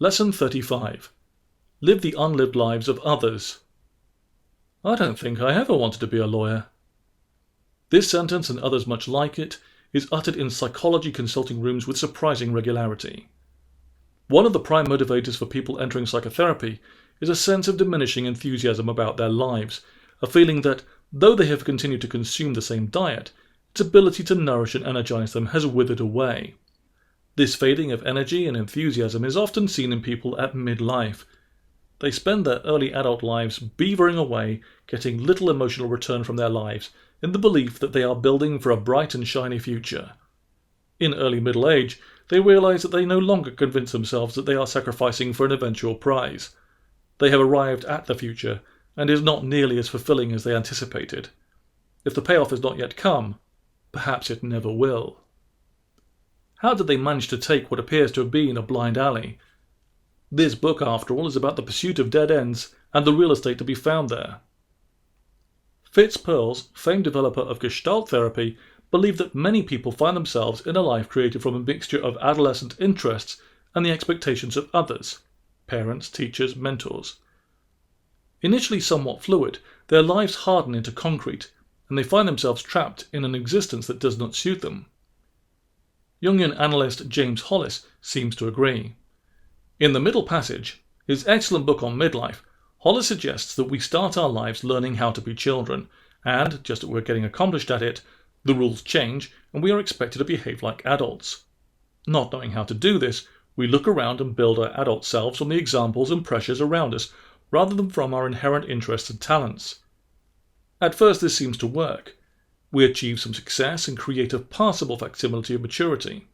Lesson 35. Live the unlived lives of others. I don't think I ever wanted to be a lawyer. This sentence and others much like it is uttered in psychology consulting rooms with surprising regularity. One of the prime motivators for people entering psychotherapy is a sense of diminishing enthusiasm about their lives, a feeling that, though they have continued to consume the same diet, its ability to nourish and energize them has withered away. This fading of energy and enthusiasm is often seen in people at midlife. They spend their early adult lives beavering away, getting little emotional return from their lives, in the belief that they are building for a bright and shiny future. In early middle age, they realize that they no longer convince themselves that they are sacrificing for an eventual prize. They have arrived at the future, and is not nearly as fulfilling as they anticipated. If the payoff has not yet come, perhaps it never will. How did they manage to take what appears to have been a blind alley? This book, after all, is about the pursuit of dead ends and the real estate to be found there. Fitz Perls, famed developer of Gestalt therapy, believed that many people find themselves in a life created from a mixture of adolescent interests and the expectations of others, parents, teachers, mentors. Initially somewhat fluid, their lives harden into concrete, and they find themselves trapped in an existence that does not suit them. Jungian analyst James Hollis seems to agree. In The Middle Passage, his excellent book on midlife, Hollis suggests that we start our lives learning how to be children, and, just as we're getting accomplished at it, the rules change and we are expected to behave like adults. Not knowing how to do this, we look around and build our adult selves from the examples and pressures around us, rather than from our inherent interests and talents. At first this seems to work. We achieve some success and create a passable facsimile of maturity.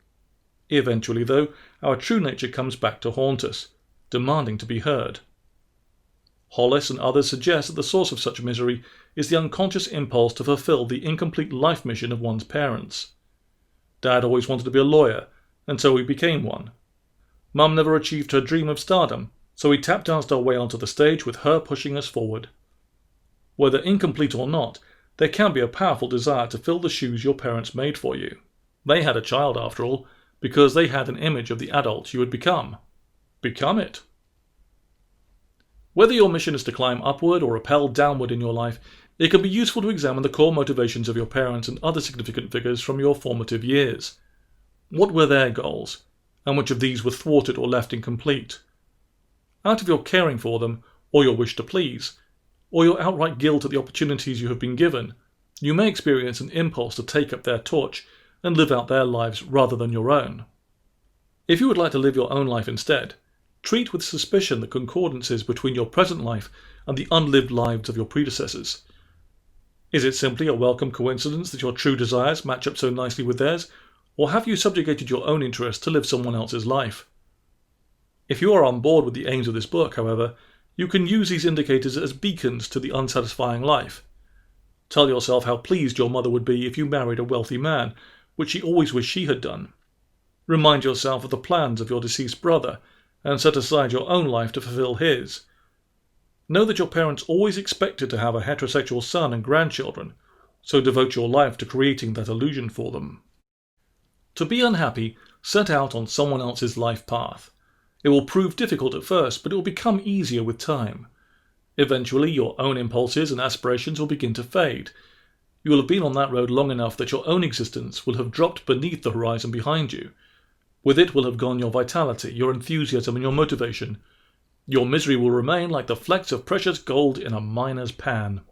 Eventually, though, our true nature comes back to haunt us, demanding to be heard. Hollis and others suggest that the source of such misery is the unconscious impulse to fulfill the incomplete life mission of one's parents. Dad always wanted to be a lawyer, and so we became one. Mum never achieved her dream of stardom, so we tap danced our way onto the stage with her pushing us forward. Whether incomplete or not, there can be a powerful desire to fill the shoes your parents made for you. They had a child, after all, because they had an image of the adult you would become. Become it. Whether your mission is to climb upward or rappel downward in your life, it can be useful to examine the core motivations of your parents and other significant figures from your formative years. What were their goals, and which of these were thwarted or left incomplete? Out of your caring for them, or your wish to please, or your outright guilt at the opportunities you have been given, you may experience an impulse to take up their torch and live out their lives rather than your own. If you would like to live your own life instead, treat with suspicion the concordances between your present life and the unlived lives of your predecessors. Is it simply a welcome coincidence that your true desires match up so nicely with theirs, or have you subjugated your own interests to live someone else's life? If you are on board with the aims of this book, however, you can use these indicators as beacons to the unsatisfying life. Tell yourself how pleased your mother would be if you married a wealthy man, which she always wished she had done. Remind yourself of the plans of your deceased brother, and set aside your own life to fulfill his. Know that your parents always expected to have a heterosexual son and grandchildren, so devote your life to creating that illusion for them. To be unhappy, set out on someone else's life path. It will prove difficult at first, but it will become easier with time. Eventually, your own impulses and aspirations will begin to fade. You will have been on that road long enough that your own existence will have dropped beneath the horizon behind you. With it will have gone your vitality, your enthusiasm, and your motivation. Your misery will remain like the flecks of precious gold in a miner's pan.